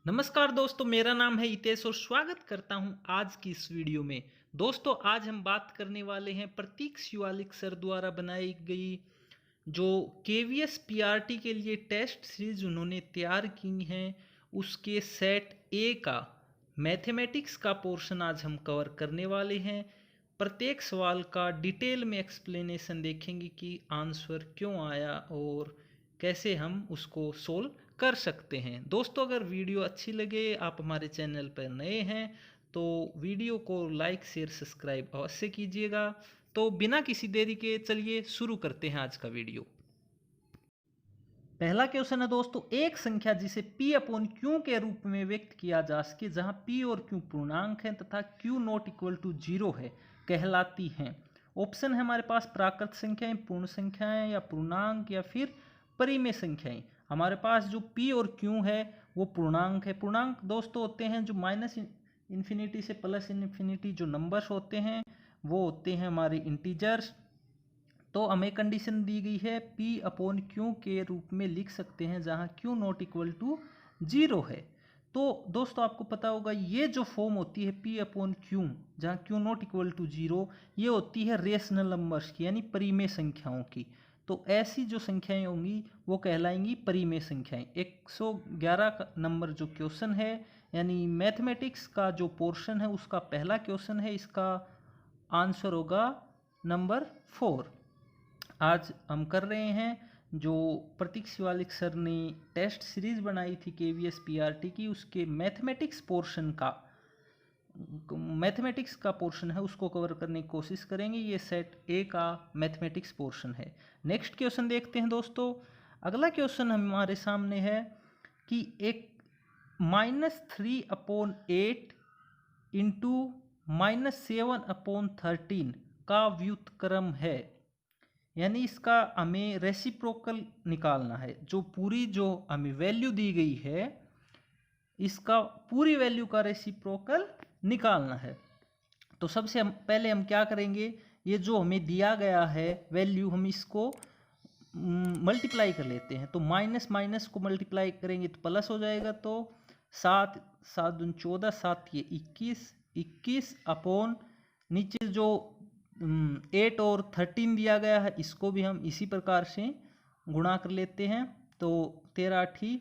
नमस्कार दोस्तों, मेरा नाम है हितेश और स्वागत करता हूं आज की इस वीडियो में। दोस्तों, आज हम बात करने वाले हैं प्रतीक शिवालिक सर द्वारा बनाई गई जो केवीएस पीआरटी के लिए टेस्ट सीरीज उन्होंने तैयार की हैं, उसके सेट ए का मैथमेटिक्स का पोर्शन आज हम कवर करने वाले हैं। प्रत्येक सवाल का डिटेल में एक्सप्लेनेशन देखेंगे कि आंसर क्यों आया और कैसे हम उसको सोल्व कर सकते हैं। दोस्तों, अगर वीडियो अच्छी लगे, आप हमारे चैनल पर नए हैं तो वीडियो को लाइक शेयर सब्सक्राइब अवश्य कीजिएगा। तो बिना किसी देरी के चलिए शुरू करते हैं आज का वीडियो। पहला क्वेश्चन है दोस्तों, एक संख्या जिसे p अपॉन क्यू के रूप में व्यक्त किया जा सके, जहां p और q पूर्णांक हैं तथा q नॉट इक्वल टू 0 है, कहलाती हैं। ऑप्शन है हमारे पास प्राकृत संख्याएं, पूर्ण संख्याएं या पूर्णांक या फिर परिमेय संख्याएं। हमारे पास जो p और q है वो पूर्णांक है। पूर्णांक दोस्तों होते हैं जो माइनस इन्फिनिटी से प्लस इन्फिनिटी जो नंबर्स होते हैं वो होते हैं हमारे इंटीजर्स। तो हमें कंडीशन दी गई है p अपॉन क्यू के रूप में लिख सकते हैं जहां q नॉट इक्वल टू 0 है। तो दोस्तों आपको पता होगा ये जो फॉर्म होती है p अपॉन क्यू जहां q नॉट इक्वल टू 0, ये होती है रेशनल नंबर्स की यानी परिमेय संख्याओं की। तो ऐसी जो संख्याएं होंगी वो कहलाएंगी परिमेय संख्याएं। 111 नंबर जो क्वेश्चन है यानी मैथमेटिक्स का जो पोर्शन है उसका पहला क्वेश्चन है, इसका आंसर होगा नंबर 4। आज हम कर रहे हैं जो प्रतीक शिवालिक सर ने टेस्ट सीरीज बनाई थी केवीएस पीआरटी की, उसके मैथमेटिक्स का पोर्शन है उसको कवर करने की कोशिश करेंगे। ये सेट ए का मैथमेटिक्स पोर्शन है। नेक्स्ट क्वेश्चन देखते हैं दोस्तों। अगला क्वेश्चन हमारे सामने है कि एक -3/8 इंटू -7/13 का व्युत्क्रम है, यानी इसका हमें रेसिप्रोकल निकालना है। जो पूरी जो हमें वैल्यू दी गई है इसका पूरी वैल्यू का रेसिप्रोकल निकालना है। तो सबसे पहले हम क्या करेंगे, ये जो हमें दिया गया है वैल्यू हम इसको मल्टीप्लाई कर लेते हैं। तो माइनस माइनस को मल्टीप्लाई करेंगे तो प्लस हो जाएगा। तो 7 7 दूनी 14, 7 ये 21 अपॉन नीचे जो 8 और 13 दिया गया है इसको भी हम इसी प्रकार से गुणा कर लेते हैं। तो 13 8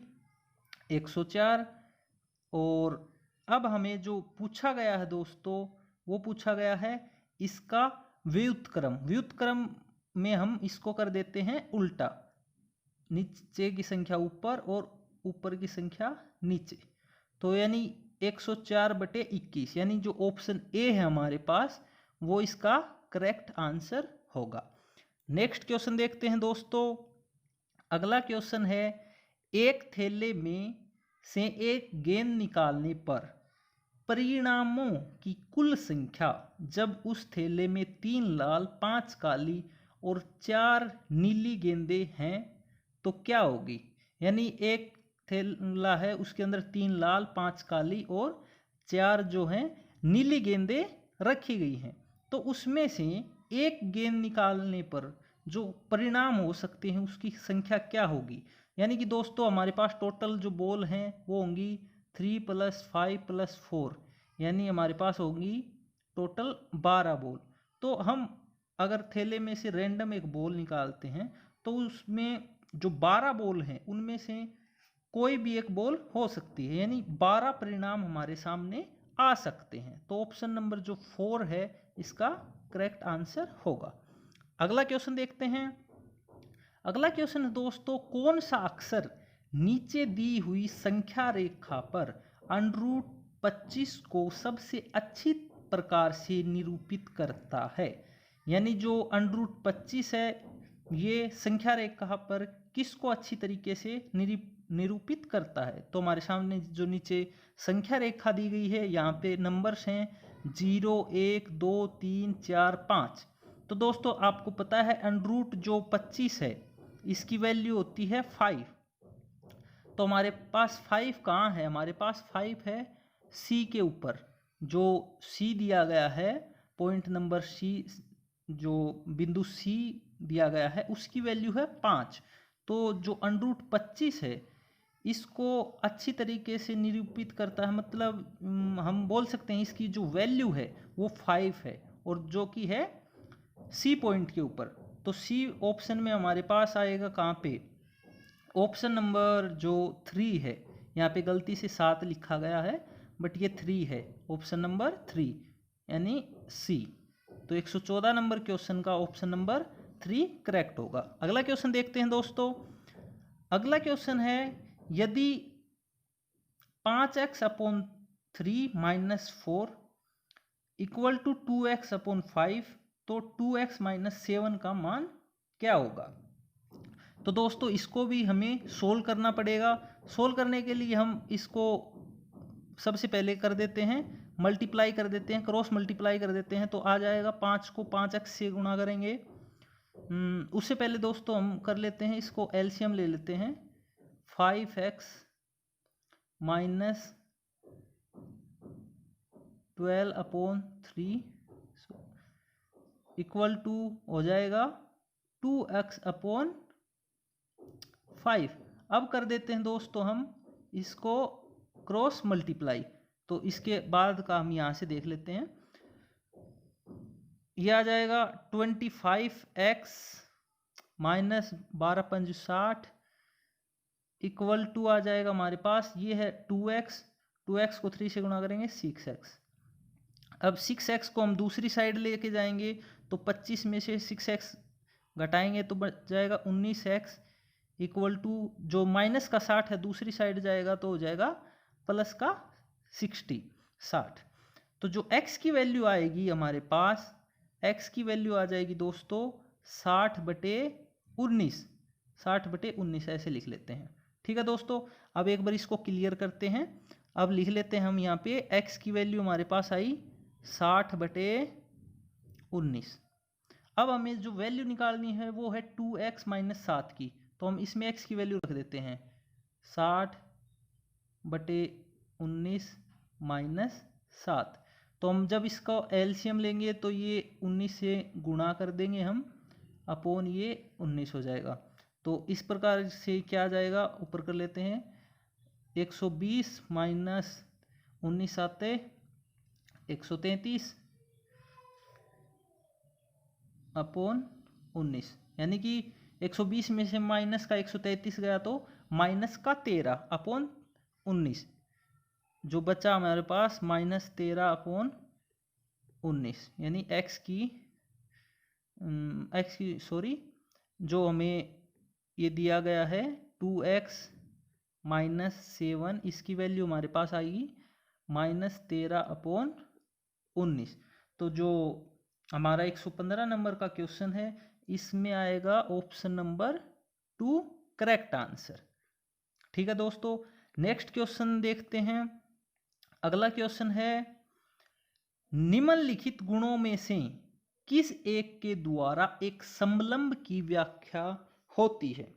104। और अब हमें जो पूछा गया है दोस्तों वो पूछा गया है इसका व्युत्क्रम में हम इसको कर देते हैं उल्टा, नीचे की संख्या ऊपर और ऊपर की संख्या नीचे। तो यानी 104/21 यानी जो ऑप्शन ए है हमारे पास वो इसका करेक्ट आंसर होगा। नेक्स्ट क्वेश्चन देखते हैं दोस्तों। अगला क्वेश्चन है, एक थैले में से एक गेंद निकालने पर परिणामों की कुल संख्या जब उस थैले में 3 लाल 5 काली और 4 नीली गेंदें हैं तो क्या होगी। यानी एक थैला है उसके अंदर 3 लाल 5 काली और 4 जो हैं नीली गेंदें रखी गई हैं, तो उसमें से एक गेंद निकालने पर जो परिणाम हो सकते हैं उसकी संख्या क्या होगी। यानी कि दोस्तों हमारे पास टोटल जो बॉल हैं वो होंगी 3 + 5 + 4, यानी हमारे पास होगी टोटल 12 बॉल। तो हम अगर थैले में से रैंडम एक बॉल निकालते हैं तो उसमें जो 12 बॉल हैं उनमें से कोई भी एक बॉल हो सकती है, यानी 12 परिणाम हमारे सामने आ सकते हैं। तो ऑप्शन नंबर जो 4 है इसका करेक्ट आंसर होगा। अगला क्वेश्चन देखते हैं। अगला क्वेश्चन है दोस्तों, कौन सा अक्षर नीचे दी हुई संख्या रेखा पर √25 को सबसे अच्छी प्रकार से निरूपित करता है। यानी जो √25 है ये संख्या रेखा पर किसको अच्छी तरीके से निरूपित करता है। तो हमारे सामने जो नीचे संख्या रेखा दी गई है यहाँ पे नंबर्स हैं 0 1 2 3 4 5। तो दोस्तों आपको पता है √ जो 25 है इसकी वैल्यू होती है 5। तो हमारे पास 5 कहाँ है, हमारे पास 5 है सी के ऊपर। जो सी दिया गया है पॉइंट नंबर सी, जो बिंदु सी दिया गया है उसकी वैल्यू है 5। तो जो √25 है इसको अच्छी तरीके से निरूपित करता है, मतलब हम बोल सकते हैं इसकी जो वैल्यू है वो 5 है, और जो कि है सी पॉइंट के ऊपर। तो सी ऑप्शन में हमारे पास आएगा कहाँ पे, ऑप्शन नंबर जो 3 है। यहाँ पे गलती से 7 लिखा गया है बट ये 3 है, ऑप्शन नंबर 3 यानी सी। तो 114 नंबर क्वेश्चन का ऑप्शन नंबर 3 करेक्ट होगा। अगला क्वेश्चन देखते हैं दोस्तों। अगला क्वेश्चन है, यदि 5x upon 3 minus 4 equal to 2x upon 5 तो 2x माइनस 7 का मान क्या होगा। तो दोस्तों इसको भी हमें सोल्व करना पड़ेगा। सोल्व करने के लिए हम इसको सबसे पहले कर देते हैं मल्टीप्लाई कर देते हैं, क्रॉस मल्टीप्लाई कर देते हैं, तो आ जाएगा 5 को 5x से गुणा करेंगे। उससे पहले दोस्तों हम कर लेते हैं इसको एलसीएम ले लेते हैं। 5x minus 12 upon 3 equal to हो जाएगा 2x अपॉन 5। अब कर देते हैं दोस्तों हम इसको क्रॉस मल्टीप्लाई, तो इसके बाद का हम यहाँ से देख लेते हैं। यह आ जाएगा 25x माइनस 12 पंज 60 इक्वल टू आ जाएगा हमारे पास ये है 2x, 2x को 3 से गुणा करेंगे 6x। अब 6x को हम दूसरी साइड लेके जाएंगे तो 25 में से 6x घटाएंगे तो बच जाएगा 19x इक्वल टू जो माइनस का 60 है दूसरी साइड जाएगा तो हो जाएगा प्लस का 60। तो जो x की वैल्यू आएगी हमारे पास, x की वैल्यू आ जाएगी दोस्तों 60/19, 60/19 ऐसे लिख लेते हैं। ठीक है दोस्तों, अब एक बार इसको क्लियर करते हैं। अब लिख लेते हैं हम यहाँ पे x की वैल्यू हमारे पास आई 60/19। अब हमें जो वैल्यू निकालनी है वो है 2x माइनस 7 की, तो हम इसमें x की वैल्यू रख देते हैं 60/19 माइनस 7। तो हम जब इसका एलसीएम लेंगे तो ये 19 से गुणा कर देंगे हम अपॉन ये 19 हो जाएगा। तो इस प्रकार से क्या आ जाएगा, ऊपर कर लेते हैं 120 माइनस 19 आते 133 अपॉन 19, यानी कि 120 में से माइनस का 133 गया तो माइनस का 13 अपॉन 19, जो बचा हमारे पास -13 अपॉन 19, यानी x की सॉरी जो हमें ये दिया गया है 2x माइनस 7, इसकी वैल्यू हमारे पास आएगी -13 अपॉन 19। तो जो हमारा 115 नंबर का क्वेश्चन है इसमें आएगा ऑप्शन नंबर 2 करेक्ट आंसर। ठीक है दोस्तों, नेक्स्ट क्वेश्चन देखते हैं। अगला क्वेश्चन है, निम्नलिखित गुणों में से किस एक के द्वारा एक समलंब की व्याख्या होती है।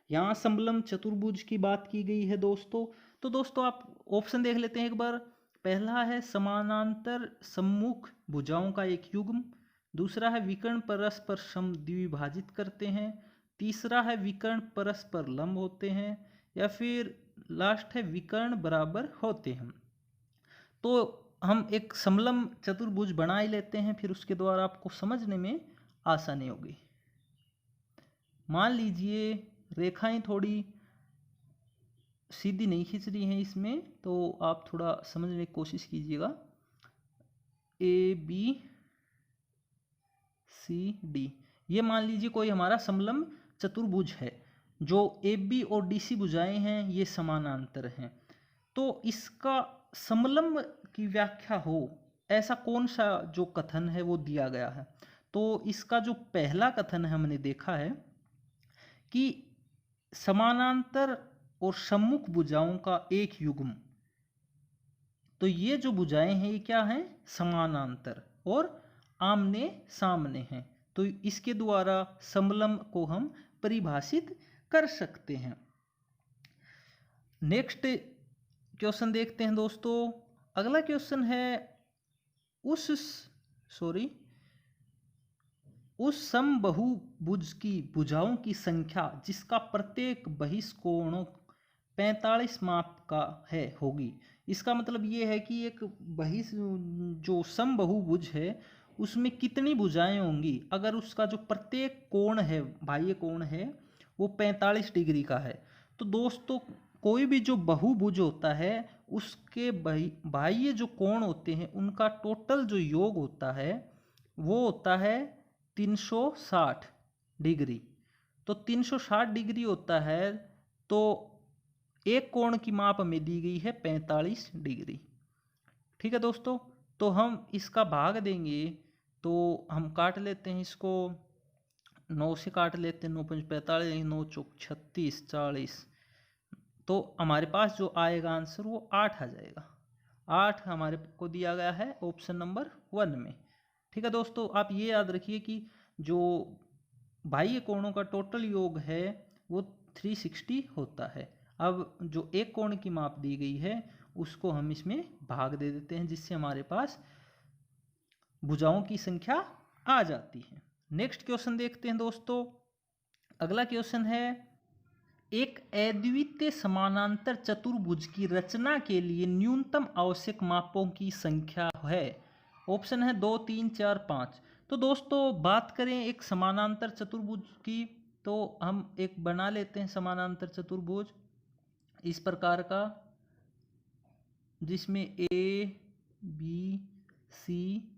यहाँ समलंब चतुर्भुज की बात की गई है दोस्तों। तो दोस्तों आप ऑप्शन देख लेते हैं एक बार। पहला है समानांतर सम्मुख भुजाओं का एक युग्म, दूसरा है विकर्ण परस्पर समद्विभाजित करते हैं, तीसरा है विकर्ण परस्पर लंब होते हैं, या फिर लास्ट है विकर्ण बराबर होते हैं। तो हम एक समलंब चतुर्भुज बना ही लेते हैं, फिर उसके द्वारा आपको समझने में आसानी होगी। मान लीजिए रेखाएं थोड़ी सीधी नहीं खींच रही हैं इसमें, तो आप थोड़ा समझने की कोशिश कीजिएगा। ABCD ये मान लीजिए कोई हमारा समलंब चतुर्भुज है, जो AB और DC भुजाएं हैं ये समानांतर हैं। तो इसका समलंब की व्याख्या हो ऐसा कौन सा जो कथन है वो दिया गया है। तो इसका जो पहला कथन है हमने देखा है कि समानांतर और सम्मुख भुजाओं का एक युग्म, तो ये जो भुजाएं हैं ये क्या हैं, समानांतर और आमने सामने हैं। तो इसके द्वारा समलंब को हम परिभाषित कर सकते हैं। नेक्स्ट क्वेश्चन देखते हैं दोस्तों। अगला क्वेश्चन है, उस समबाहुभुज की भुजाओं की संख्या जिसका प्रत्येक बहिष्कोणों 45 माप का है होगी। इसका मतलब ये है कि एक जो समबाहुभुज है उसमें कितनी भुजाएं होंगी, अगर उसका जो प्रत्येक कोण है, बाह्य कोण है, वो 45 डिग्री का है। तो दोस्तों कोई भी जो बहुभुज होता है उसके बाह्य जो कोण होते हैं उनका टोटल जो योग होता है वो होता है 360 डिग्री। तो 360 डिग्री होता है, तो एक कोण की माप हमें दी गई है 45 डिग्री। ठीक है दोस्तों, तो हम इसका भाग देंगे, तो हम काट लेते हैं इसको, 9 से काट लेते हैं, 9 पंच 45, 9 चौक 36, 40, तो हमारे पास जो आएगा आंसर वो 8 आ जाएगा। 8 हमारे को दिया गया है ऑप्शन नंबर 1 में। ठीक है दोस्तों, आप ये याद रखिए कि जो बाह्य कोणों का टोटल योग है वो 360 होता है। अब जो एक कोण की माप दी गई है उसको हम इसमें भाग दे देते हैं, जिससे हमारे पास भुजाओं की संख्या आ जाती है। नेक्स्ट क्वेश्चन देखते हैं दोस्तों। अगला क्वेश्चन है, एक अद्वितीय समानांतर चतुर्भुज की रचना के लिए न्यूनतम आवश्यक मापों की संख्या है। ऑप्शन है 2, 3, 4, 5। तो दोस्तों बात करें एक समानांतर चतुर्भुज की, तो हम एक बना लेते हैं समानांतर चतुर्भुज इस प्रकार का, जिसमें ए बी सी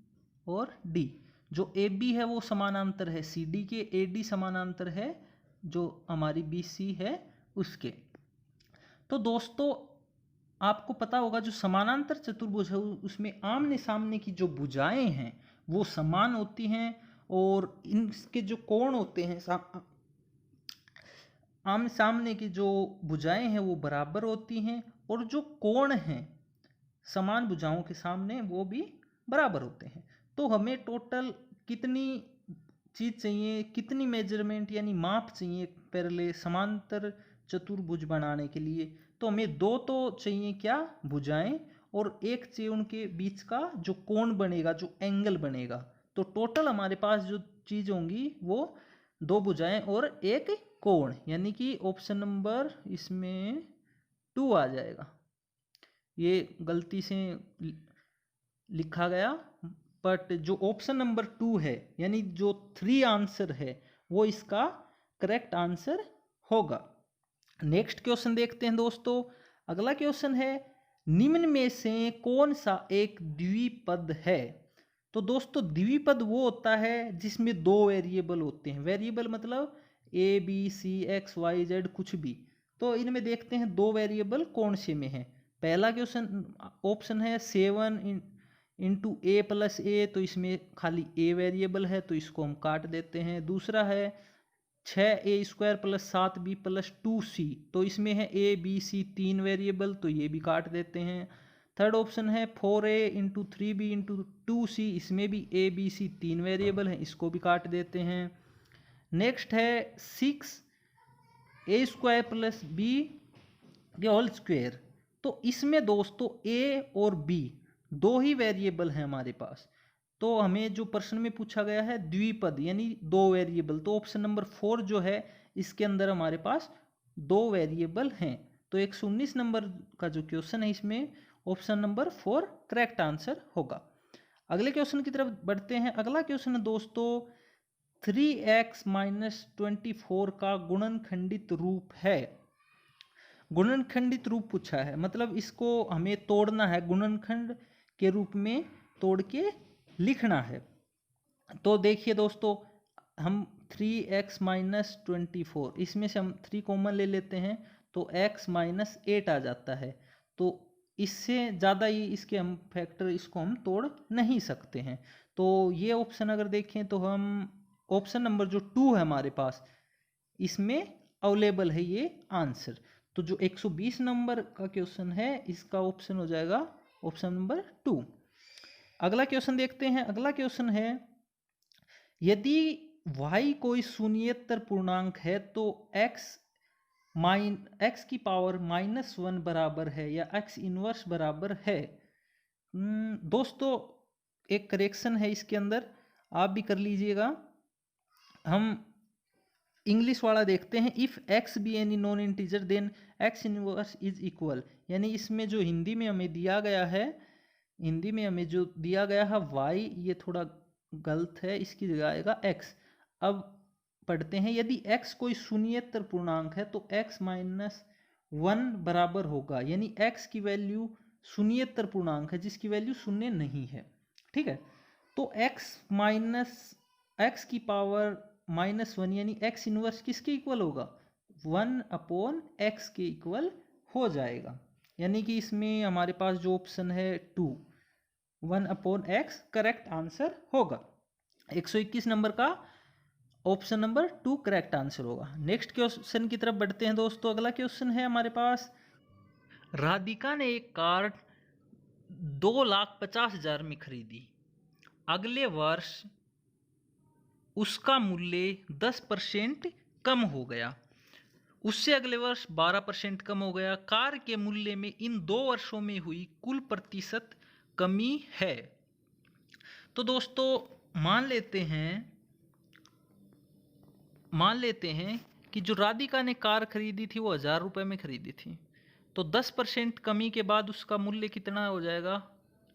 और डी। जो ए बी है वो समानांतर है सी डी के, ए डी समानांतर है जो हमारी बी सी है उसके। तो दोस्तों आपको पता होगा जो समानांतर चतुर्भुज है उसमें आमने सामने की जो भुजाएं हैं वो समान होती हैं, और इनके जो कोण होते हैं आमने सामने की जो भुजाएं हैं वो बराबर होती हैं, और जो कोण हैं समान भुजाओं के सामने वो भी बराबर होते हैं। तो हमें टोटल कितनी चीज़ चाहिए, कितनी मेजरमेंट यानी माप चाहिए पहले समांतर चतुर्भुज बनाने के लिए? तो हमें 2 तो चाहिए क्या, भुजाएं, और एक चाहिए उनके बीच का जो कोण बनेगा, जो एंगल बनेगा। तो टोटल हमारे पास जो चीज़ होंगी वो 2 भुजाएं और एक कोण, यानी कि ऑप्शन नंबर इसमें 2 आ जाएगा। ये गलती से लिखा गया, बट जो ऑप्शन नंबर 2 है यानी जो 3 आंसर है वो इसका करेक्ट आंसर होगा। नेक्स्ट क्वेश्चन देखते हैं दोस्तों। अगला क्वेश्चन है, निम्न में से कौन सा एक द्विपद है? तो दोस्तों द्विपद वो होता है जिसमें 2 वेरिएबल होते हैं। वेरिएबल मतलब A B C X Y Z कुछ भी। तो इनमें देखते हैं 2 वेरिएबल कौन से में है। पहला क्वेश्चन ऑप्शन है 7 इंटू ए प्लस ए, तो इसमें खाली ए वेरिएबल है तो इसको हम काट देते हैं। दूसरा है 6a² plus 7b plus 2c, तो इसमें है ए बी सी 3 वेरिएबल, तो ये भी काट देते हैं। थर्ड ऑप्शन है 4a into 3b into 2c, इसमें भी ए बी सी 3 वेरिएबल है, इसको भी काट देते हैं। नेक्स्ट है 6a² प्लस b के होल स्क्वायर, तो इसमें दोस्तों a और b 2 ही वेरिएबल हैं हमारे पास। तो हमें जो प्रश्न में पूछा गया है द्विपद यानी 2 वेरिएबल, तो ऑप्शन नंबर 4 जो है इसके अंदर हमारे पास 2 वेरिएबल हैं। तो 119 नंबर का जो क्वेश्चन है इसमें ऑप्शन नंबर 4 करेक्ट आंसर होगा। अगले क्वेश्चन की तरफ बढ़ते हैं। अगला क्वेश्चन है दोस्तों, 3x माइनस 24 का गुणनखंडित रूप है। गुणनखंडित रूप पूछा है, मतलब इसको हमें तोड़ना है, गुणनखंड के रूप में तोड़ के लिखना है। तो देखिए दोस्तों, हम 3x माइनस 24, इसमें से हम 3 कॉमन ले लेते हैं तो x माइनस 8 आ जाता है। तो इससे ज़्यादा ही इसके हम फैक्टर इसको हम तोड़ नहीं सकते हैं। तो ये ऑप्शन अगर देखें तो हम ऑप्शन नंबर जो 2 है हमारे पास, इसमें अवेलेबल है ये आंसर। तो जो 120 नंबर का क्वेश्चन है इसका ऑप्शन हो जाएगा ऑप्शन नंबर 2। अगला क्वेश्चन देखते हैं। अगला क्वेश्चन है, यदि y कोई शून्येतर पूर्णांक है तो x की पावर -1 बराबर है या x इनवर्स बराबर है। दोस्तों एक करेक्शन है इसके अंदर, आप भी कर लीजिएगा। हम इंग्लिश वाला देखते हैं। If X be any non integer then X inverse is equal, यानी इसमें जो हिंदी में हमें दिया गया है, हिंदी में हमें जो दिया गया है y, ये थोड़ा गलत है, इसकी जगह आएगा x। अब पढ़ते हैं, यदि x कोई शून्येतर पूर्णांक है तो x माइनस 1 बराबर होगा, यानी x की वैल्यू शून्येतर पूर्णांक है जिसकी वैल्यू शून्य नहीं है। ठीक है, तो x की पावर -1 यानी x इनवर्स किसके इक्वल होगा, 1/x के इक्वल हो जाएगा। यानी कि इसमें हमारे पास जो ऑप्शन है 2, 1/x करेक्ट आंसर होगा। 121 नंबर का ऑप्शन नंबर 2 करेक्ट आंसर होगा। नेक्स्ट क्वेश्चन की तरफ बढ़ते हैं दोस्तों। अगला क्वेश्चन है हमारे पास, राधिका ने एक कार 2,50,000 में खरीदी। अगले वर्ष उसका मूल्य 10% कम हो गया, उससे अगले वर्ष 12% कम हो गया। कार के मूल्य में इन 2 वर्षों में हुई कुल प्रतिशत कमी है। तो दोस्तों मान लेते हैं कि जो राधिका ने कार खरीदी थी वो 1,000 रुपये में खरीदी थी, तो 10% कमी के बाद उसका मूल्य कितना हो जाएगा,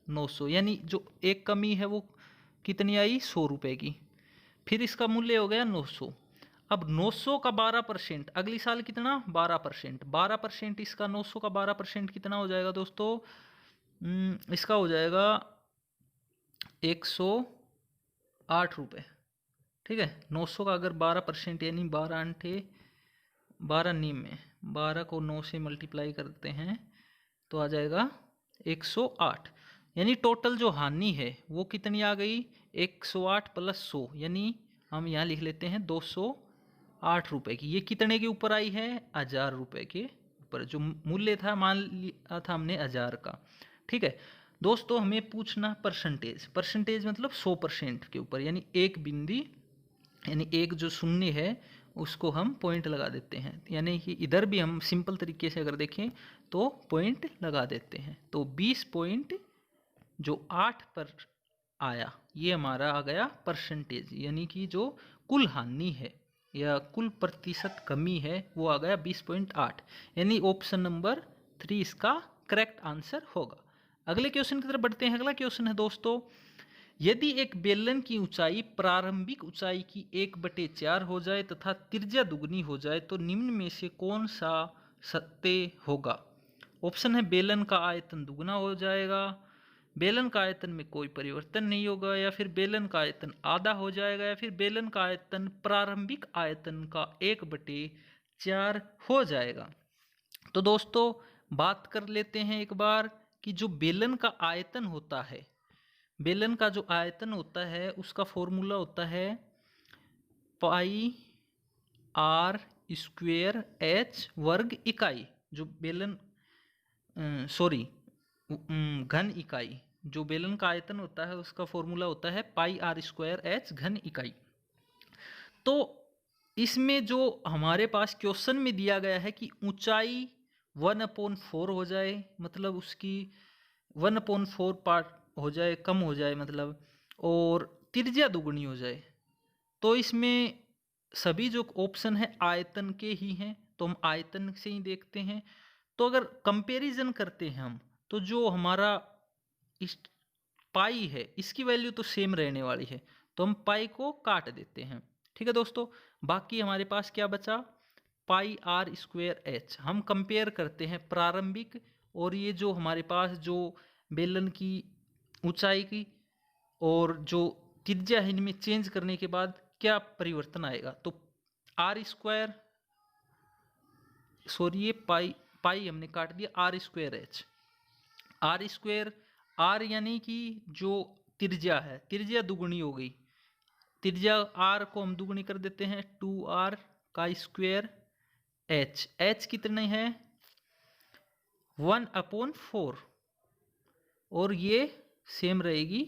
900, यानी जो एक कमी है वो कितनी आई, 100 रुपये की। फिर इसका मूल्य हो गया 900। अब 900 का 12%, अगली साल कितना, 12%। 12% इसका 900 का 12% कितना हो जाएगा दोस्तों, इसका हो जाएगा 108 रुपये। ठीक है, 900 का अगर 12% यानी 12 नीम में 12 को 9 से मल्टीप्लाई करते हैं तो आ जाएगा 108, यानी टोटल जो हानि है वो कितनी आ गई, 108 + 100, यानी हम यहाँ लिख लेते हैं 208 रुपये की। ये कितने के ऊपर आई है, 1,000 रुपये के ऊपर। जो मूल्य था मान लिया था हमने 1,000 का। ठीक है दोस्तों, हमें पूछना परसेंटेज मतलब 100% के ऊपर, यानी एक बिंदी, यानी एक जो शून्य है उसको हम पॉइंट लगा देते हैं, यानी कि इधर भी हम सिंपल तरीके से अगर देखें तो पॉइंट लगा देते हैं। तो 20 पॉइंट जो 8 पर आया ये हमारा आ गया परसेंटेज, यानी कि जो कुल हानि है या कुल प्रतिशत कमी है वो आ गया 20.8, यानी ऑप्शन नंबर 3 इसका करेक्ट आंसर होगा। अगले क्वेश्चन की तरफ बढ़ते हैं। अगला क्वेश्चन है दोस्तों, यदि एक बेलन की ऊंचाई प्रारंभिक ऊंचाई की 1/4 हो जाए तथा त्रिज्या दुगनी हो जाए तो निम्न में से कौन सा सत्य होगा। ऑप्शन है बेलन का आयतन दुगना हो जाएगा, बेलन का आयतन में कोई परिवर्तन नहीं होगा, या फिर बेलन का आयतन आधा हो जाएगा, या फिर बेलन का आयतन प्रारंभिक आयतन का 1/4 हो जाएगा। तो दोस्तों बात कर लेते हैं एक बार कि जो बेलन का आयतन होता है, बेलन का जो आयतन होता है उसका फॉर्मूला होता है πr² वर्ग इकाई, जो बेलन घन इकाई, जो बेलन का आयतन होता है उसका फॉर्मूला होता है πr² घन इकाई। तो इसमें जो हमारे पास क्वेश्चन में दिया गया है कि ऊंचाई 1/4 हो जाए, मतलब उसकी 1/4 पार्ट हो जाए, कम हो जाए मतलब, और त्रिज्या दुगनी हो जाए, तो इसमें सभी जो ऑप्शन है आयतन के ही हैं, तो हम आयतन से ही देखते हैं। तो अगर कंपैरिजन करते हैं हम, तो जो हमारा इस पाई है इसकी वैल्यू तो सेम रहने वाली है, तो हम पाई को काट देते हैं। ठीक है दोस्तों, बाकी हमारे पास क्या बचा, πr²h। हम कंपेयर करते हैं प्रारंभिक और ये जो हमारे पास जो बेलन की ऊंचाई की और जो त्रिज्या है, इनमें चेंज करने के बाद क्या परिवर्तन आएगा। तो ये पाई हमने काट दिया, r²h, r यानी कि जो त्रिज्या है, त्रिज्या दुगुनी हो गई, त्रिज्या r को हम दुगुनी कर देते हैं, 2r का स्क्वायर, h कितने है 1/4, और ये सेम रहेगी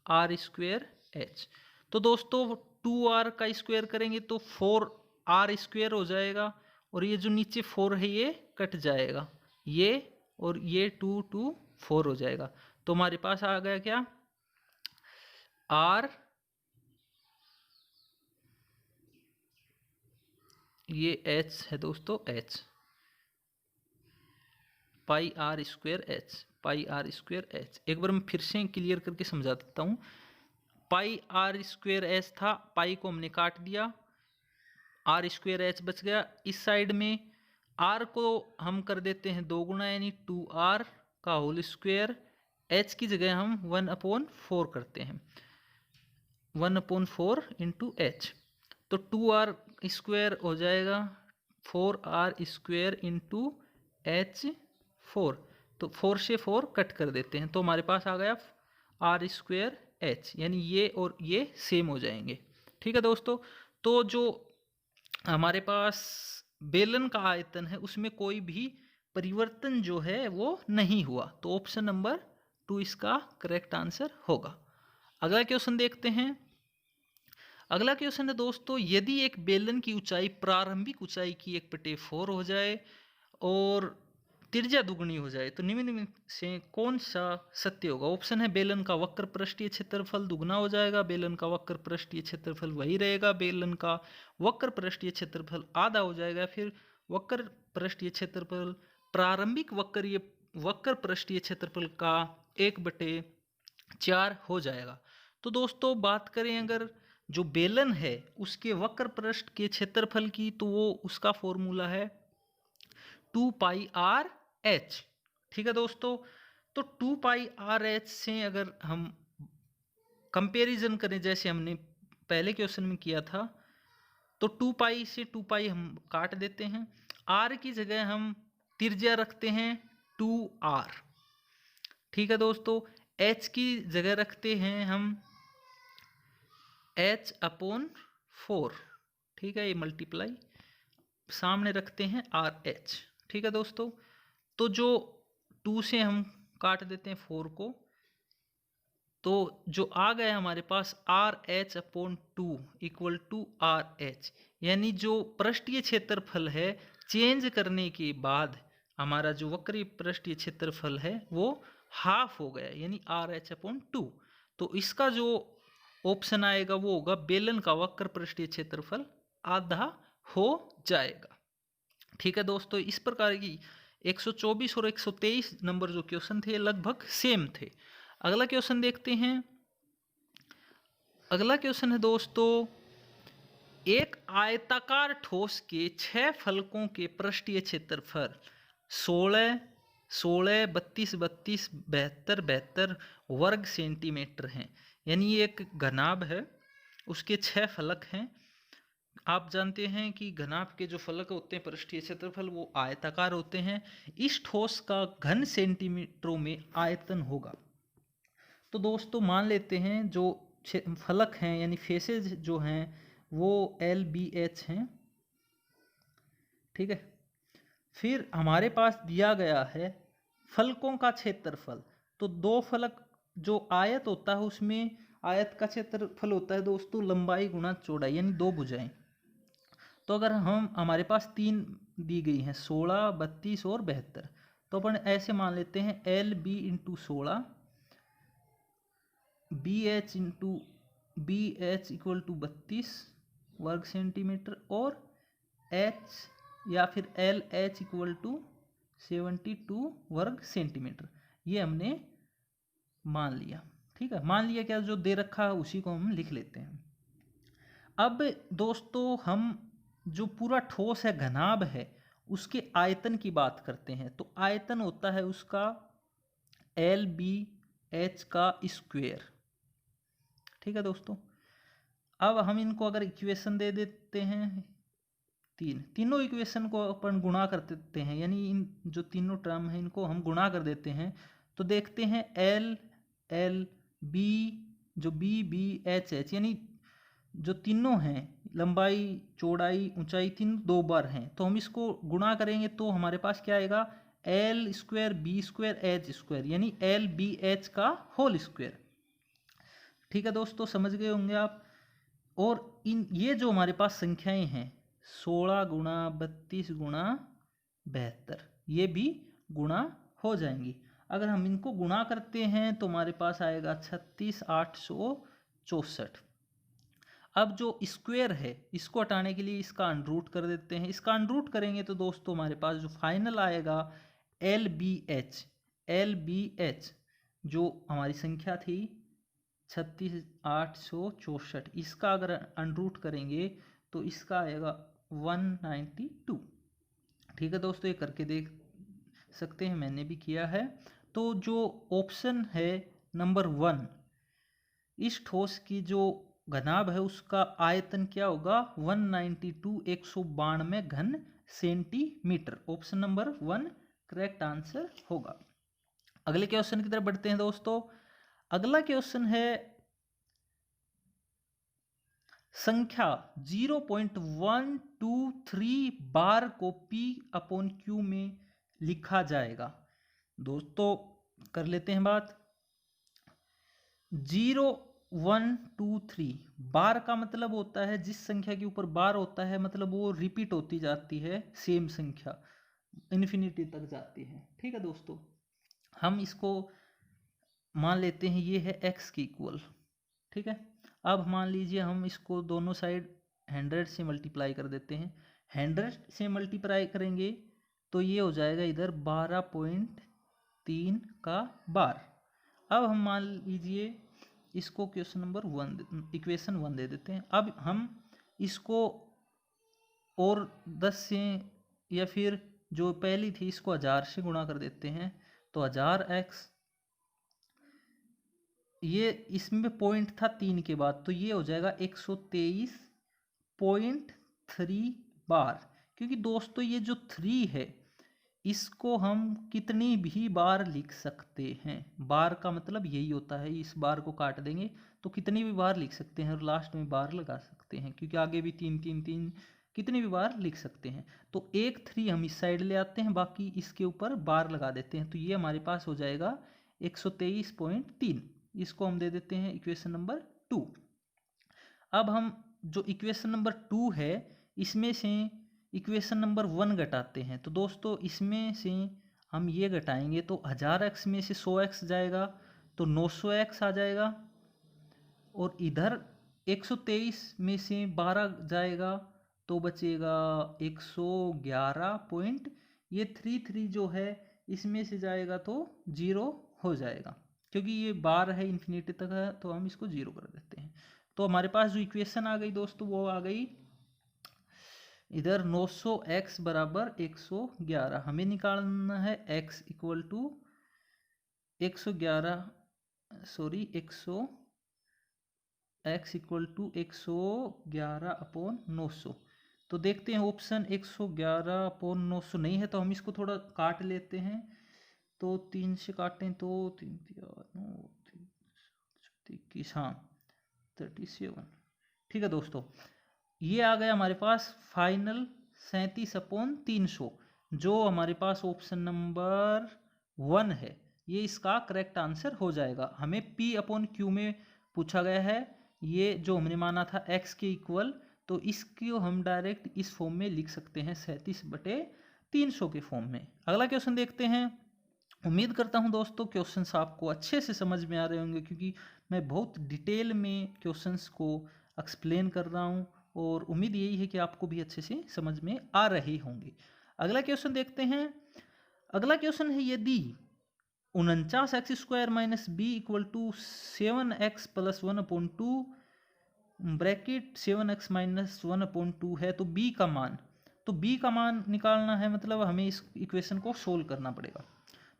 r²h। तो दोस्तों 2r का स्क्वायर करेंगे तो 4r² हो जाएगा, और ये जो नीचे 4 है ये कट जाएगा, ये और ये 2 4 हो जाएगा। तो हमारे पास आ गया क्या, r ये h है दोस्तों, h pi R square H, pi R square H. एक बार मैं फिर से क्लियर करके समझा देता हूँ। पाई आर स्क्वेयर एच था, पाई को हमने काट दिया, आर स्क्वेयर एच बच गया। इस साइड में आर को हम कर देते हैं 2 गुना, यानी 2r का होल स्क्वेयर। एच की जगह हम 1/4 करते हैं, 1/4 इंटू एच। तो 2r स्क्वेयर हो जाएगा 4r स्क्वेयर इंटू एच 4। तो 4 से 4 कट कर देते हैं, तो हमारे पास आ गया आर स्क्वेयर एच, यानी ये और ये सेम हो जाएंगे। ठीक है दोस्तों, तो जो हमारे पास बेलन का आयतन है उसमें कोई भी परिवर्तन जो है वो नहीं हुआ, तो ऑप्शन नंबर 2 इसका करेक्ट आंसर होगा। अगला क्वेश्चन देखते हैं। अगला क्वेश्चन है दोस्तों, यदि एक बेलन की ऊंचाई प्रारंभिक ऊंचाई की 1/4 हो जाए और त्रिज्या दुगनी हो जाए तो निम्न में से कौन सा सत्य होगा? ऑप्शन है बेलन का वक्र पृष्ठीय क्षेत्रफल दुगना हो जाएगा, बेलन का वक्र पृष्ठीय क्षेत्रफल वही रहेगा, बेलन का वक्र पृष्ठीय क्षेत्रफल आधा हो जाएगा, फिर वक्र पृष्ठीय क्षेत्रफल प्रारंभिक वक्र पृष्ठीय क्षेत्रफल का 1/4 हो जाएगा। तो दोस्तों बात करें अगर जो बेलन है उसके वक्र पृष्ठ के क्षेत्रफल की, तो वो उसका फॉर्मूला है 2πr/h। ठीक है दोस्तों, तो 2πr/h से अगर हम कंपैरिजन करें जैसे हमने पहले क्वेश्चन में किया था, तो 2π से 2π हम काट देते हैं, r की जगह हम त्रिज्या रखते हैं 2r। ठीक है दोस्तों, h की जगह रखते हैं हम h/4। ठीक है, ये मल्टीप्लाई सामने रखते हैं RH। ठीक है दोस्तों, तो जो 2 से हम काट देते हैं 4 को, तो जो आ गया हमारे पास RH/2 इक्वल टू RH, यानी जो पृष्ठीय क्षेत्रफल है चेंज करने के बाद हमारा जो वक्रीय पृष्ठीय क्षेत्रफल है वो हाफ हो गया, यानी RH/2। तो इसका जो ऑप्शन आएगा वो होगा बेलन का वक्र पृष्ठीय क्षेत्रफल आधा हो जाएगा। ठीक है दोस्तों, इस प्रकार की 124 और 123 नंबर जो क्वेश्चन थे लगभग सेम थे। अगला क्वेश्चन देखते हैं। अगला क्वेश्चन है दोस्तों, एक आयताकार ठोस के 6 फलकों के पृष्ठीय क्षेत्रफल 16, 16, 32, 32, 72, 72 वर्ग सेंटीमीटर हैं। यानी ये एक घनाभ है, उसके 6 फलक हैं। आप जानते हैं कि घनाभ के जो फलक होते हैं पृष्ठीय क्षेत्रफल वो आयताकार होते हैं। इस ठोस का घन सेंटीमीटरों में आयतन होगा। तो दोस्तों मान लेते हैं जो फलक हैं यानी फेसेज जो हैं वो LBH हैं। ठीक है, फिर हमारे पास दिया गया है फलकों का क्षेत्रफल। तो 2 फलक जो आयत होता है उसमें आयत का क्षेत्रफल होता है दोस्तों लंबाई गुणा चौड़ाई, यानी 2 भुजाएं। तो अगर हमारे पास 3 दी गई हैं 16, 32 और 72, तो अपन ऐसे मान लेते हैं LB into 16, BH equal to 32 वर्ग सेंटीमीटर और H या फिर LH इक्वल टू 72 वर्ग सेंटीमीटर। ये हमने मान लिया। ठीक है, मान लिया, क्या जो दे रखा है उसी को हम लिख लेते हैं। अब दोस्तों हम जो पूरा ठोस है घनाभ है उसके आयतन की बात करते हैं। तो आयतन होता है उसका LBH का स्क्वायर। ठीक है दोस्तों, अब हम इनको अगर इक्वेशन दे देते हैं, तीनों इक्वेशन को अपन गुणा कर देते हैं, यानी इन जो तीनों टर्म हैं इनको हम गुणा कर देते हैं, तो देखते हैं LB जो BH यानी जो तीनों हैं लंबाई चौड़ाई ऊंचाई 2 बार हैं, तो हम इसको गुणा करेंगे तो हमारे पास क्या आएगा L² B² H², यानी LBH का होल स्क्वायर। ठीक है दोस्तों, समझ गए होंगे आप। और ये जो हमारे पास संख्याएं हैं 16 गुणा 32 गुणा 72 ये भी गुणा हो जाएंगी। अगर हम इनको गुणा करते हैं तो हमारे पास आएगा 36,864। अब जो स्क्वायर है इसको हटाने के लिए इसका अनरूट कर देते हैं। इसका अनरूट करेंगे तो दोस्तों हमारे पास जो फाइनल आएगा LBH जो हमारी संख्या थी 36,864, इसका अगर अनरूट करेंगे तो इसका आएगा 192। ठीक है दोस्तों, ये करके देख सकते हैं, मैंने भी किया है। तो जो ऑप्शन है नंबर 1, इस ठोस की जो घनाभ है उसका आयतन क्या होगा 192 घन centimetre. Option number 1 correct answer होगा। अगले क्वेश्चन की तरफ बढ़ते हैं दोस्तों। अगला क्वेश्चन है संख्या 0.123 बार को P/Q में लिखा जाएगा। दोस्तों कर लेते हैं बात। 0,1,2,3 बार का मतलब होता है जिस संख्या के ऊपर बार होता है मतलब वो रिपीट होती जाती है, सेम संख्या इन्फिनिटी तक जाती है। ठीक है दोस्तों, हम इसको मान लेते हैं ये है x की इक्वल। ठीक है, अब मान लीजिए हम इसको दोनों साइड 100 से मल्टीप्लाई कर देते हैं। 100 से मल्टीप्लाई करेंगे तो ये हो जाएगा इधर 12.3 का बार। अब हम मान लीजिए इसको क्वेश्चन नंबर 1 इक्वेशन 1 दे देते हैं। अब हम इसको और 10 से या फिर जो पहली थी इसको 1000 से गुणा कर देते हैं तो 1000x, ये इसमें पॉइंट था 3 के बाद तो ये हो जाएगा 123.3 बार। क्योंकि दोस्तों ये जो 3 है इसको हम कितनी भी बार लिख सकते हैं। बार का मतलब यही होता है, इस बार को काट देंगे तो कितनी भी बार लिख सकते हैं और लास्ट में बार लगा सकते हैं, क्योंकि आगे भी 3 3 3 कितनी भी बार लिख सकते हैं। तो 1 3 हम इस साइड ले आते हैं, बाकी इसके ऊपर बार लगा देते हैं तो ये हमारे पास हो जाएगा 123.3। इसको हम दे देते हैं इक्वेशन नंबर 2। अब हम जो इक्वेशन नंबर 2 है इसमें से इक्वेशन नंबर 1 घटाते हैं। तो दोस्तों इसमें से हम ये घटाएंगे तो 1000x में से 100x जाएगा तो 900x आ जाएगा, और इधर 123 में से 12 जाएगा तो बचेगा 111 पॉइंट, ये 3 जो है इसमें से जाएगा तो 0 हो जाएगा, क्योंकि ये बार है इन्फिनिटी तक है तो हम इसको 0 कर देते हैं। तो हमारे पास जो इक्वेशन आ गई दोस्तों वो आ गई इधर 900x बराबर 111। हमें निकालना है x equal to 111 sorry 100 x equal to 111/900। तो देखते हैं ऑप्शन 111/900 नहीं है तो हम इसको थोड़ा काट लेते हैं। तो 3 से काटें तो 3 9 21, हाँ 37। ठीक है दोस्तों, ये आ गया हमारे पास फाइनल 37/300 जो हमारे पास ऑप्शन नंबर 1 है, ये इसका करेक्ट आंसर हो जाएगा। हमें P/Q में पूछा गया है, ये जो हमने माना था x के इक्वल, तो इसको हम डायरेक्ट इस फॉर्म में लिख सकते हैं 37/300 के फॉर्म में। अगला क्वेश्चन देखते हैं। उम्मीद करता हूं दोस्तों क्वेश्चंस आपको अच्छे से समझ में आ रहे होंगे, क्योंकि मैं बहुत डिटेल में क्वेश्चंस को एक्सप्लेन कर रहा हूं और उम्मीद यही है कि आपको भी अच्छे से समझ में आ रहे होंगे। अगला क्वेश्चन देखते हैं। अगला क्वेश्चन है यदि 49x² - b equal to 7x + 1/2 bracket 7x - 1/2 है तो b का मान, तो b का मान निकालना है, मतलब हमें इस इक्वेशन को सोल्व करना पड़ेगा।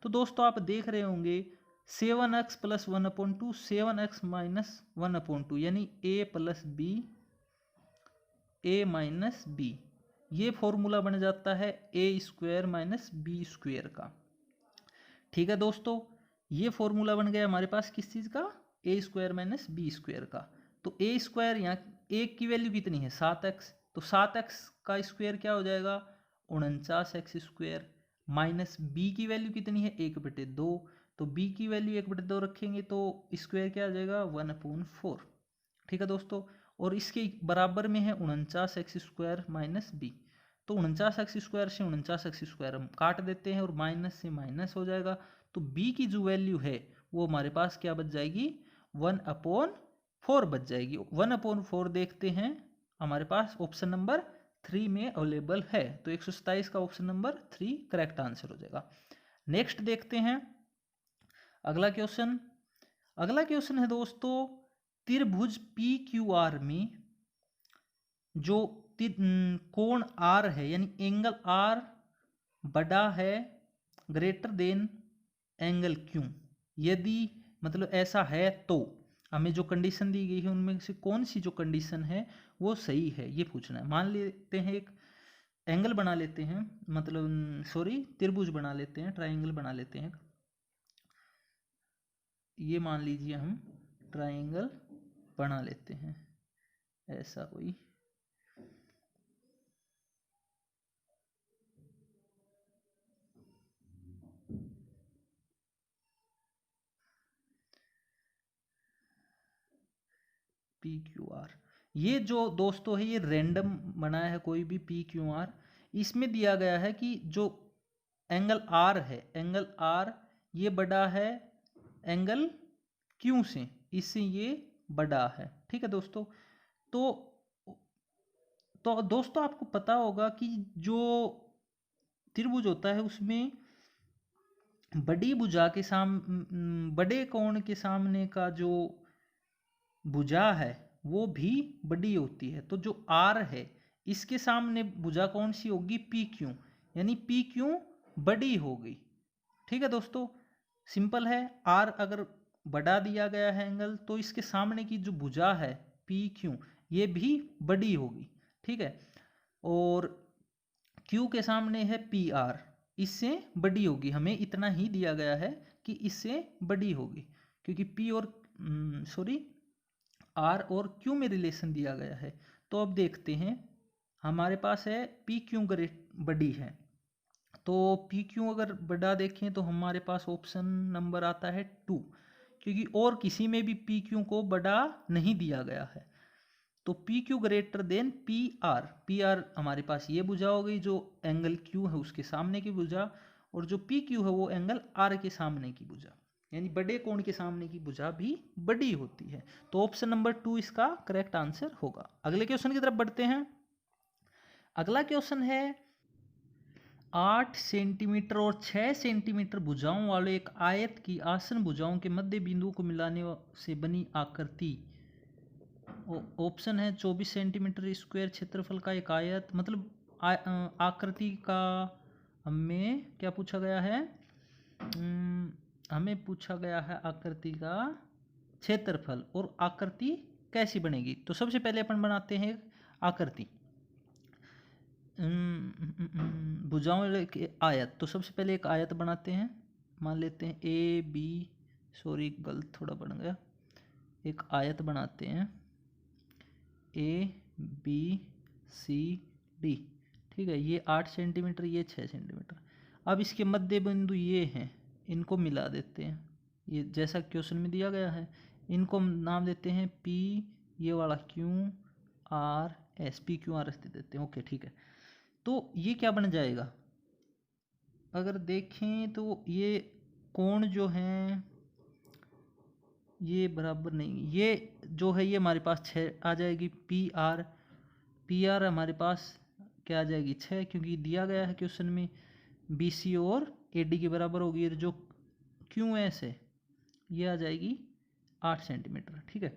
तो दोस्तों आप देख रहे होंगे 7x + 1/2 7x - 1/2 यानी a - b, ये फॉर्मूला बन जाता है a² - b² का। ठीक है दोस्तों, ये फॉर्मूला बन गया हमारे पास किस चीज़ का, a² - b² का। तो a² यहाँ a की वैल्यू कितनी है 7x, तो 7x का स्क्वायर क्या हो जाएगा 49x² माइनस b की वैल्यू कितनी है 1/2, तो b की वैल्यू 1/2 रखेंगे तो स्क्वायर क्या आ जाएगा 1/4। ठीक है दोस्तों, और इसके बराबर में है 49x² माइनस b, तो 49x² से 49x² हम काट देते हैं और माइनस से माइनस हो जाएगा, तो b की जो वैल्यू है वो हमारे पास क्या बच जाएगी 1/4। 4 बच जाएगी। 1/4 देखते हैं, हमारे पास ऑप्शन नंबर 3 में अवेलेबल है, तो 127 का ऑप्शन नंबर 3 करेक्ट आंसर हो जाएगा। नेक्स्ट देखते हैं अगला क्वेश्चन। अगला क्वेश्चन है दोस्तों, त्रिभुज पी क्यू आर में जो कोण आर है, यानी एंगल आर बड़ा है ग्रेटर देन एंगल क्यू, यदि मतलब ऐसा है तो हमें जो कंडीशन दी गई है उनमें से कौन सी जो कंडीशन है वो सही है, ये पूछना है। मान लेते हैं एक एंगल बना लेते हैं, मतलब सॉरी त्रिभुज बना लेते हैं, ट्राइंगल बना लेते हैं। ये मान लीजिए हम ट्राइंगल बना लेते हैं, ऐसा कोई पी क्यू आर। ये जो दोस्तों है ये रैंडम बनाया है कोई भी पी क्यू आर। इसमें दिया गया है कि जो एंगल आर है, एंगल आर ये बड़ा है एंगल क्यू से, इससे ये बड़ा है। ठीक है दोस्तों, तो दोस्तों आपको पता होगा कि जो त्रिभुज होता है उसमें बड़ी भुजा के बड़े कोण के सामने का जो भुजा है वो भी बड़ी होती है। तो जो आर है इसके सामने भुजा कौन सी होगी, पी क्यू, यानी पी क्यू बड़ी होगी। ठीक है दोस्तों, सिंपल है। आर अगर बढ़ा दिया गया है एंगल, तो इसके सामने की जो भुजा है पी क्यू ये भी बड़ी होगी। ठीक है, और क्यू के सामने है पी आर, इससे बड़ी होगी। हमें इतना ही दिया गया है कि इससे बड़ी होगी, क्योंकि पी और आर और क्यू में रिलेशन दिया गया है। तो अब देखते हैं, हमारे पास है पी क्यू बड़ी है, तो पी क्यू अगर बड़ा देखें तो हमारे पास ऑप्शन नंबर आता है 2, क्योंकि और किसी में भी पी क्यू को बड़ा नहीं दिया गया है। तो P Q greater than P R हमारे पास ये भुजा हो गई जो एंगल क्यू है उसके सामने की भुजा, और जो पी क्यू है वो एंगल आर के सामने की भुजा, यानी बड़े कोण के सामने की भुजा भी बड़ी होती है। तो ऑप्शन नंबर 2 इसका करेक्ट आंसर होगा। अगले क्वेश्चन की तरफ बढ़ते हैं। अगला क्वेश्चन है, 8 सेंटीमीटर और 6 सेंटीमीटर भुजाओं वाले एक आयत की आसन भुजाओं के मध्य बिंदु को मिलाने से बनी आकृति। ऑप्शन है 24 सेंटीमीटर स्क्वायर क्षेत्रफल का एक आयत, मतलब आकृति का हमें क्या पूछा गया है, हमें पूछा गया है आकृति का क्षेत्रफल और आकृति कैसी बनेगी। तो सबसे पहले अपन बनाते हैं आकृति, भुजाओं के आयत। तो सबसे पहले एक आयत बनाते हैं, मान लेते हैं ए बी, सॉरी गलत थोड़ा बन गया, एक आयत बनाते हैं ए बी सी डी। ठीक है, ये 8 सेंटीमीटर, ये 6 सेंटीमीटर। अब इसके मध्य बिंदु ये हैं, इनको मिला देते हैं, ये जैसा क्वेश्चन में दिया गया है। इनको नाम देते हैं पी, ये वाला Q R S, P Q R S दे देते हैं। ओके ठीक है, तो ये क्या बन जाएगा, अगर देखें तो ये कोण जो हैं ये बराबर नहीं, ये जो है ये हमारे पास 6 आ जाएगी, पी आर हमारे पास क्या आ जाएगी 6, क्योंकि दिया गया है क्वेश्चन में बी सी और ए डी के बराबर होगी। और जो क्यू एस है ये आ जाएगी 8 सेंटीमीटर। ठीक है,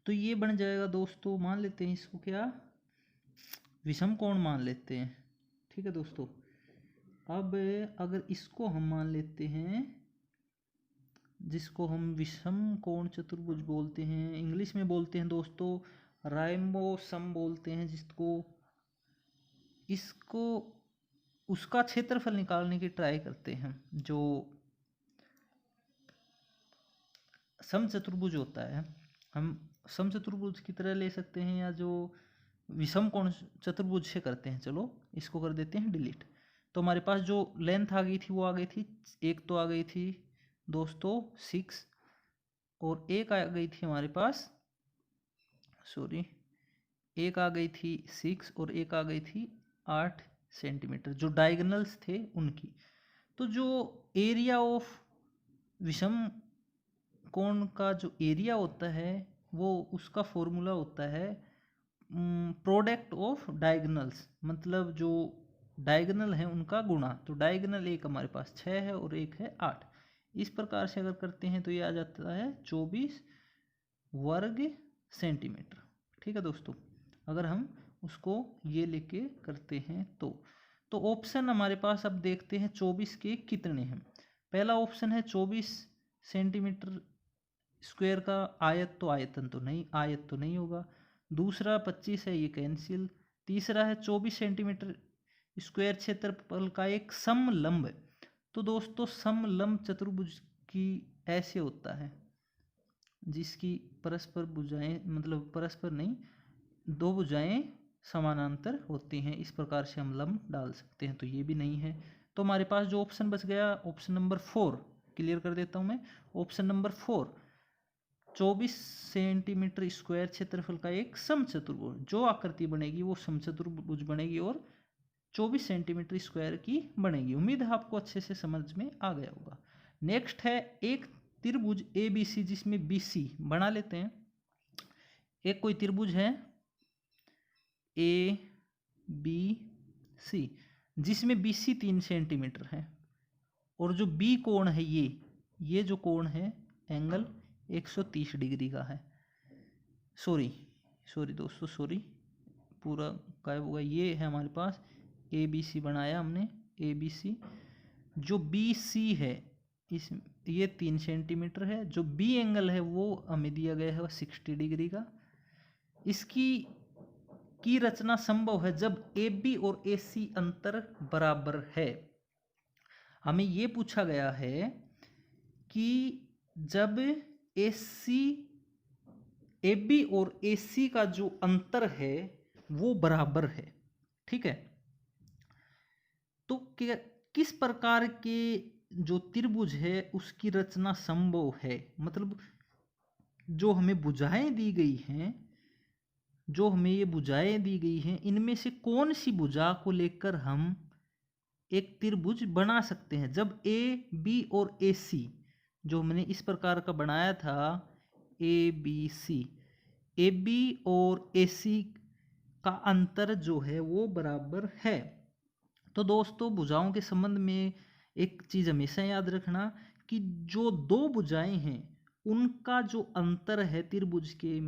तो ये बन जाएगा दोस्तों, मान लेते हैं इसको क्या विषम कोण मान लेते हैं। ठीक है दोस्तों, अब अगर इसको हम मान लेते हैं, जिसको हम विषम कोण चतुर्भुज बोलते हैं, इंग्लिश में बोलते हैं दोस्तों राइम्बोसम बोलते हैं जिसको, इसको उसका क्षेत्रफल निकालने की ट्राई करते हैं। जो समचतुर्भुज होता है, हम समचतुर्भुज की तरह ले सकते हैं, या जो विषम कोण चतुर्भुज से करते हैं। चलो इसको कर देते हैं डिलीट। तो हमारे पास जो लेंथ आ गई थी वो आ गई थी, एक तो आ गई थी दोस्तों 6, और एक आ गई थी हमारे पास, सॉरी एक आ गई थी 6 और एक आ गई थी 8 सेंटीमीटर, जो डायगोनल्स थे उनकी। तो जो एरिया ऑफ विषम कोण का जो एरिया होता है वो उसका फॉर्मूला होता है प्रोडक्ट ऑफ डायगनल्स, मतलब जो डायगनल है उनका गुणा। तो डायगनल एक हमारे पास 6 है और एक है 8। इस प्रकार से अगर करते हैं तो ये आ जाता है 24 वर्ग सेंटीमीटर। ठीक है दोस्तों, अगर हम उसको ये लेके करते हैं तो ऑप्शन हमारे पास अब देखते हैं 24 के कितने हैं। पहला ऑप्शन है 24 सेंटीमीटर स्क्वायर का आयत, तो आयत तो नहीं होगा। दूसरा 25 है, ये कैंसिल। तीसरा है 24 सेंटीमीटर स्क्वायर क्षेत्रफल का एक समलंब। तो दोस्तों समलंब चतुर्भुज की ऐसे होता है जिसकी परस्पर भुजाएं, मतलब परस्पर नहीं, दो भुजाएं समानांतर होती हैं, इस प्रकार से हम लंब डाल सकते हैं। तो ये भी नहीं है। तो हमारे पास जो ऑप्शन बच गया, ऑप्शन नंबर 4 क्लियर कर देता हूं मैं। ऑप्शन नंबर 4 24 सेंटीमीटर स्क्वायर क्षेत्रफल का एक समचतुर्भुज, जो आकृति बनेगी वो समचतुर्भुज बनेगी और 24 सेंटीमीटर स्क्वायर की बनेगी। उम्मीद है आपको अच्छे से समझ में आ गया होगा। नेक्स्ट है एक त्रिभुज ABC जिसमें BC बना लेते हैं। एक कोई त्रिभुज है ABC जिसमें BC 3 सेंटीमीटर है और जो B कोण है ये जो कोण है एंगल 130 डिग्री का है। सॉरी दोस्तों, सॉरी, पूरा गायब होगा। ये है हमारे पास ABC बनाया हमने, ABC। जो BC है ये 3 सेंटीमीटर है। जो B एंगल है वो हमें दिया गया है 60 डिग्री का। इसकी रचना संभव है जब AB और AC अंतर बराबर है। हमें ये पूछा गया है कि जब AB और AC का जो अंतर है वो बराबर है। ठीक है, तो किस प्रकार के जो त्रिभुज है उसकी रचना संभव है, मतलब जो हमें भुजाएं दी गई हैं, इनमें से कौन सी भुजा को लेकर हम एक त्रिभुज बना सकते हैं जब AB और AC, जो हमने इस प्रकार का बनाया था ABC, AB और AC का अंतर जो है वो बराबर है। तो दोस्तों भुजाओं के संबंध में एक चीज़ हमेशा याद रखना कि जो दो भुजाएं हैं उनका जो अंतर है त्रिभुज के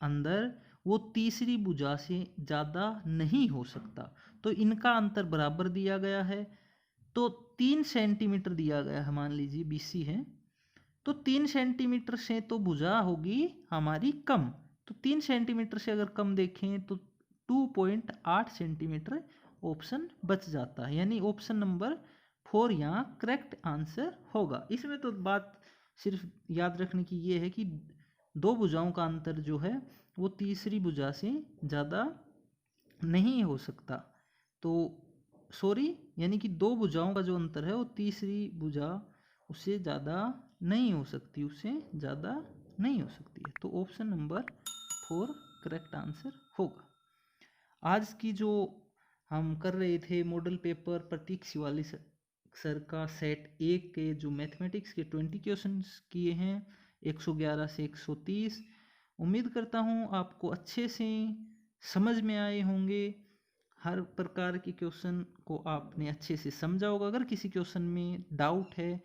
अंदर वो तीसरी भुजा से ज़्यादा नहीं हो सकता। तो इनका अंतर बराबर दिया गया है, तो 3 सेंटीमीटर दिया गया है। मान लीजिए BC है तो 3 सेंटीमीटर से तो भुजा होगी हमारी कम, तो 3 सेंटीमीटर से अगर कम देखें तो 2.8 सेंटीमीटर ऑप्शन बच जाता है, यानी ऑप्शन नंबर 4 यहाँ करेक्ट आंसर होगा। इसमें तो बात सिर्फ याद रखने की ये है कि दो भुजाओं का अंतर जो है वो तीसरी भुजा से ज़्यादा नहीं हो सकता। तो सॉरी, यानी कि दो भुजाओं का जो अंतर है वो तीसरी भुजा उससे ज़्यादा नहीं हो सकती, है। तो ऑप्शन नंबर 4 करेक्ट आंसर होगा। आज की जो हम कर रहे थे मॉडल पेपर प्रतीक शिवाली सर का सेट 1 के जो मैथमेटिक्स के 20 क्वेश्चंस किए हैं 111 से 130। उम्मीद करता हूँ आपको अच्छे से समझ में आए होंगे। हर प्रकार के क्वेश्चन को आपने अच्छे से समझा होगा। अगर किसी क्वेश्चन में डाउट है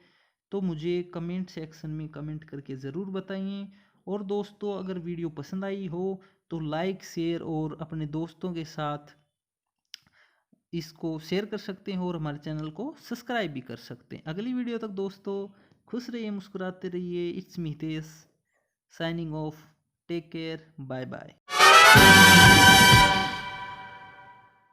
तो मुझे कमेंट सेक्शन में कमेंट करके ज़रूर बताइए। और दोस्तों अगर वीडियो पसंद आई हो तो लाइक, शेयर और अपने दोस्तों के साथ इसको शेयर कर सकते हैं और हमारे चैनल को सब्सक्राइब भी कर सकते हैं। अगली वीडियो तक दोस्तों खुश रहिए, मुस्कुराते रहिए। It's me Hitesh signing off. Take care, bye bye.